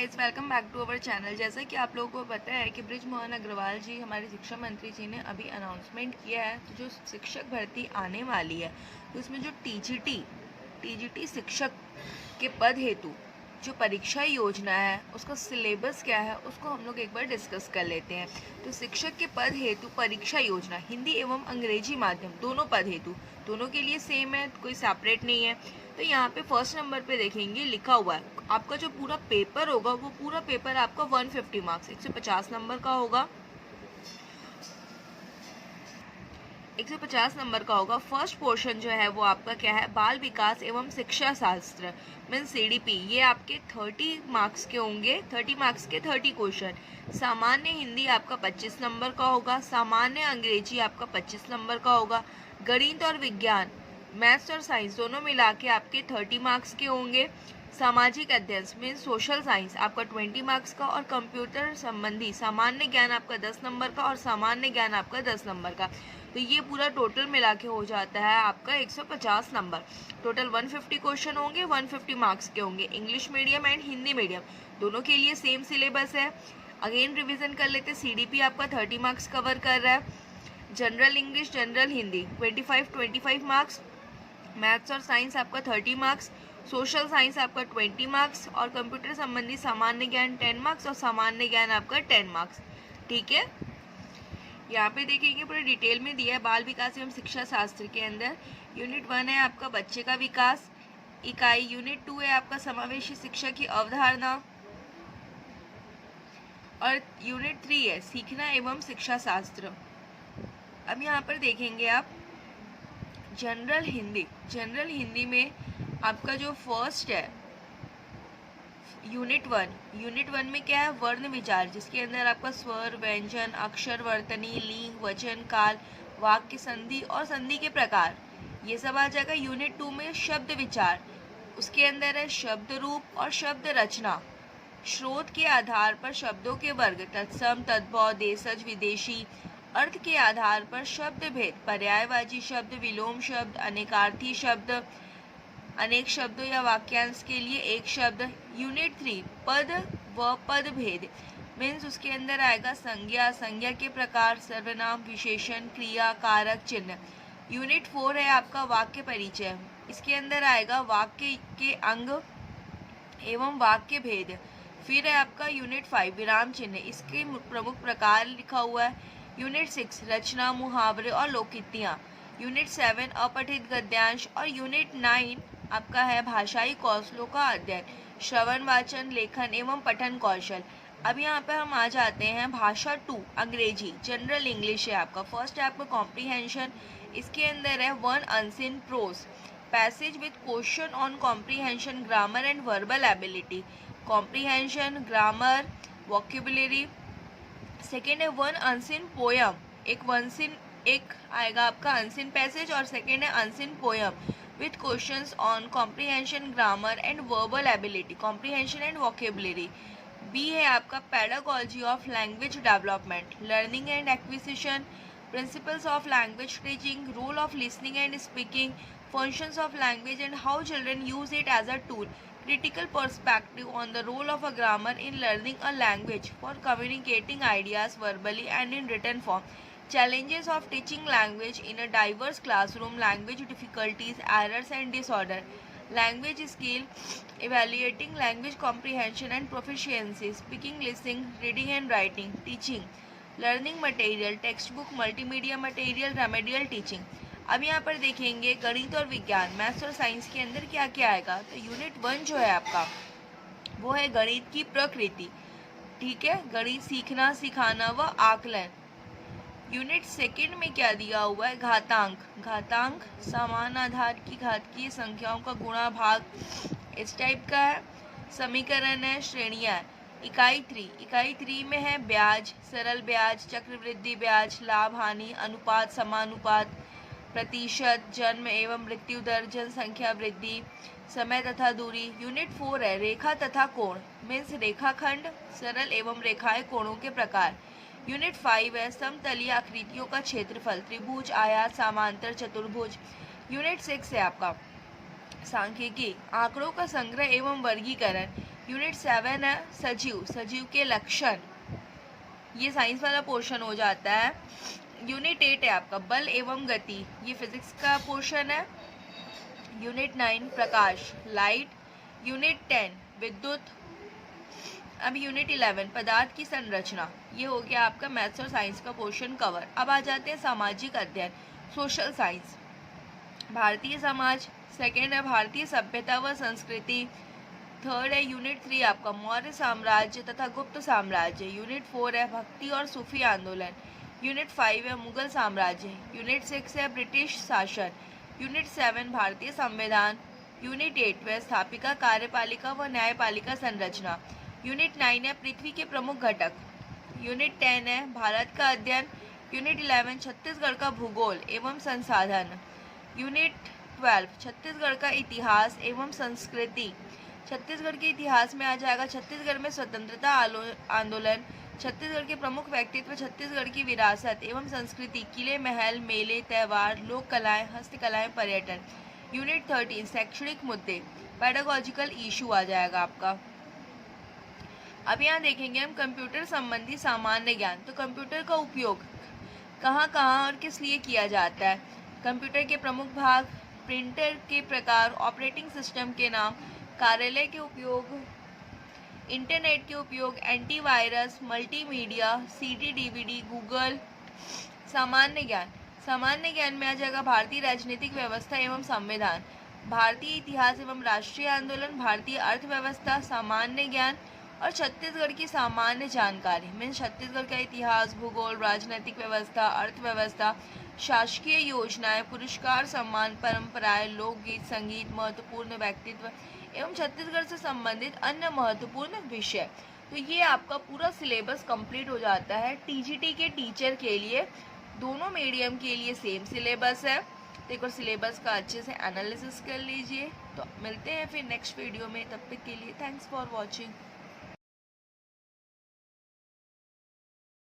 Guys, welcome back to our channel. जैसा कि आप लोगों को पता है कि बृज मोहन अग्रवाल जी हमारे शिक्षा मंत्री जी ने अभी अनाउंसमेंट किया है, तो जो शिक्षक भर्ती आने वाली है तो उसमें जो टीजीटी शिक्षक के पद हेतु जो परीक्षा योजना है उसका सिलेबस क्या है उसको हम लोग एक बार डिस्कस कर लेते हैं। तो शिक्षक के पद हेतु परीक्षा योजना हिंदी एवं अंग्रेजी माध्यम दोनों पद हेतु दोनों के लिए सेम है, कोई सेपरेट नहीं है। तो यहाँ पे फर्स्ट नंबर पे देखेंगे लिखा हुआ है आपका जो पूरा पेपर होगा वो पूरा पेपर आपका 150 मार्क्स 150 नंबर का होगा। 150 नंबर का होगा। फर्स्ट पोर्शन जो है वो आपका क्या है, बाल विकास एवं शिक्षा शास्त्र मीन CDP। ये आपके 30 मार्क्स के होंगे, 30 मार्क्स के 30 क्वेश्चन। सामान्य हिंदी आपका 25 नंबर का होगा। सामान्य अंग्रेजी आपका 25 नंबर का होगा। गणित और विज्ञान, मैथ्स और साइंस दोनों मिला के आपके 30 मार्क्स के होंगे। सामाजिक अध्ययन मीन सोशल साइंस आपका 20 मार्क्स का। और कंप्यूटर संबंधी सामान्य ज्ञान आपका 10 नंबर का और सामान्य ज्ञान आपका 10 नंबर का। तो ये पूरा टोटल मिला के हो जाता है आपका 150 नंबर। टोटल 150 क्वेश्चन होंगे, 150 मार्क्स के होंगे। English medium and Hindi medium दोनों के लिए सेम सिलेबस है। अगेन रिवीजन कर लेते। CDP आपका 30 मार्क्स कवर कर रहा है। General English, general Hindi 25 marks. Maths और साइंस आपका 30 मार्क्स। सोशल साइंस आपका 20 मार्क्स। और कंप्यूटर संबंधी सामान्य ज्ञान 10 मार्क्स और सामान्य ज्ञान आपका 10 मार्क्स। ठीक है, यहाँ पे देखेंगे पूरे डिटेल में दिया है। बाल विकास एवं शिक्षा शास्त्र के अंदर यूनिट 1 है आपका बच्चे का विकास इकाई। यूनिट 2 है आपका समावेशी शिक्षा की अवधारणा। और यूनिट 3 है सीखना एवं शिक्षा शास्त्र। अब यहाँ पर देखेंगे आप जनरल हिंदी में आपका जो फर्स्ट है यूनिट 1 में क्या है, वर्ण विचार, जिसके अंदर आपका स्वर, व्यंजन, अक्षर, वर्तनी, लिंग, वचन, काल, वाक्य, संधि और संधि के प्रकार, ये सब आ जाएगा। यूनिट 2 में शब्द विचार, उसके अंदर है शब्द रूप और शब्द रचना, स्रोत के आधार पर शब्दों के वर्ग, तत्सम, तद्भव, देशज, विदेशी, अर्थ के आधार पर शब्द भेद, पर्यायवाची शब्द, विलोम शब्द, अनेकार्थी शब्द, अनेक शब्दों या वाक्यांश के लिए एक शब्द। यूनिट 3 पद व पद भेद मीन्स उसके अंदर आएगा संज्ञा के प्रकार, सर्वनाम, विशेषण, क्रिया, कारक, चिन्ह। यूनिट 4 है आपका वाक्य परिचय, इसके अंदर आएगा वाक्य के अंग एवं वाक्य भेद। फिर है आपका यूनिट 5 विराम चिन्ह, इसके प्रमुख प्रकार लिखा हुआ है। यूनिट 6 रचना, मुहावरे और लोकोक्तियाँ। यूनिट 7 अपठित गद्यांश। और यूनिट 9 आपका है भाषाई कौशलों का अध्ययन, श्रवण, वाचन, लेखन एवं पठन कौशल। अब यहाँ पर हम आ जाते हैं भाषा 2 अंग्रेजी, जनरल इंग्लिश है आपका। फर्स्ट है आपका कॉम्प्रीहेंशन, इसके अंदर है 1 unseen prose passage with question on comprehension, grammar and verbal ability. Comprehension, grammar, vocabulary. Second है 1 अनसीन पोयम, एक आएगा आपका अनसीन पैसेज और सेकेंड है unseen poem with questions on comprehension, grammar and verbal ability, comprehension and vocabulary. B है आपका pedagogy of language development, learning and acquisition, principles of language teaching, role of listening and speaking, functions of language and how children use it as a tool, critical perspective on the role of a grammar in learning a language for communicating ideas verbally and in written form. Challenges of teaching language in a diverse classroom, language difficulties, errors and disorder, language skill, evaluating language comprehension and proficiency, speaking, listening, reading and writing, teaching, learning material, textbook, multimedia material, remedial teaching. अब यहाँ पर देखेंगे गणित और विज्ञान, maths और science के अंदर क्या क्या आएगा। तो यूनिट 1 जो है आपका वो है गणित की प्रकृति, ठीक है, गणित सीखना, सिखाना व आकलन। यूनिट 2 में क्या दिया हुआ है, घातांक समान आधार की घातीय संख्याओं का गुणा भाग, इस टाइप का है। समीकरण है, श्रेणियाँ। इकाई 3 में है ब्याज, सरल ब्याज, चक्रवृद्धि ब्याज, लाभ हानि, अनुपात, समानुपात, प्रतिशत, जन्म एवं मृत्यु दर, जनसंख्या वृद्धि, समय तथा दूरी। यूनिट 4 है रेखा तथा कोण मीन्स रेखाखंड, सरल एवं रेखाएं, कोणों के प्रकार। यूनिट 5 है समतलीय आकृतियों का क्षेत्रफल, त्रिभुज, आयत, समांतर, चतुर्भुज। यूनिट 6 है आपका सांख्यिकी, आंकड़ों का संग्रह एवं वर्गीकरण, यूनिट 7 है सजीव, सजीव के लक्षण, ये साइंस वाला पोर्शन हो जाता है। यूनिट 8 है आपका बल एवं गति, ये फिजिक्स का पोर्शन है। यूनिट 9 प्रकाश, लाइट। यूनिट 10 विद्युत। अब यूनिट 11 पदार्थ की संरचना, ये हो गया आपका मैथ्स और साइंस का पोर्शन कवर। अब आ जाते हैं सामाजिक अध्ययन, social science. Bharatiya Samaj, second है भारतीय सभ्यता व संस्कृति। थर्ड है यूनिट 3 आपका मौर्य साम्राज्य तथा गुप्त साम्राज्य। यूनिट 4 है भक्ति और सूफी आंदोलन। यूनिट 5 है मुगल साम्राज्य। यूनिट 6 है ब्रिटिश शासन। यूनिट 7 भारतीय संविधान। यूनिट 8 व्यवस्थापिका, कार्यपालिका व न्यायपालिका संरचना। यूनिट 9 है पृथ्वी के प्रमुख घटक। यूनिट 10 है भारत का अध्ययन। यूनिट 11 छत्तीसगढ़ का भूगोल एवं संसाधन। यूनिट 12 छत्तीसगढ़ का इतिहास एवं संस्कृति। छत्तीसगढ़ के इतिहास में आ जाएगा छत्तीसगढ़ में स्वतंत्रता आंदोलन, छत्तीसगढ़ के प्रमुख व्यक्तित्व, छत्तीसगढ़ की विरासत एवं संस्कृति, किले, महल, मेले, त्योहार, लोक कलाएं, हस्तकलाएं, पर्यटन। यूनिट 13 शैक्षणिक मुद्दे, पेडागोजिकल इशू आ जाएगा आपका। अब यहाँ देखेंगे हम कंप्यूटर संबंधी सामान्य ज्ञान। तो कंप्यूटर का उपयोग कहाँ कहाँ और किस लिए किया जाता है, कंप्यूटर के प्रमुख भाग, प्रिंटर के प्रकार, ऑपरेटिंग सिस्टम के नाम, कार्यालय के उपयोग, इंटरनेट के उपयोग, antivirus, multimedia, CD, DVD, Google. सामान्य ज्ञान, सामान्य ज्ञान में आ जाएगा भारतीय राजनीतिक व्यवस्था एवं संविधान, भारतीय इतिहास एवं राष्ट्रीय आंदोलन, भारतीय अर्थव्यवस्था, सामान्य ज्ञान और छत्तीसगढ़ की सामान्य जानकारी मीन्स छत्तीसगढ़ का इतिहास, भूगोल, राजनीतिक व्यवस्था, अर्थव्यवस्था, शासकीय योजनाएं, पुरस्कार, सम्मान, परंपराएं, लोकगीत, संगीत, महत्वपूर्ण व्यक्तित्व एवं छत्तीसगढ़ से संबंधित अन्य महत्वपूर्ण विषय। तो ये आपका पूरा सिलेबस कंप्लीट हो जाता है टीजीटी के टीचर के लिए। दोनों मीडियम के लिए सेम सिलेबस है। तो एक बार सिलेबस का अच्छे से एनालिसिस कर लीजिए। तो मिलते हैं फिर नेक्स्ट वीडियो में, तब तक के लिए थैंक्स फॉर वॉचिंग।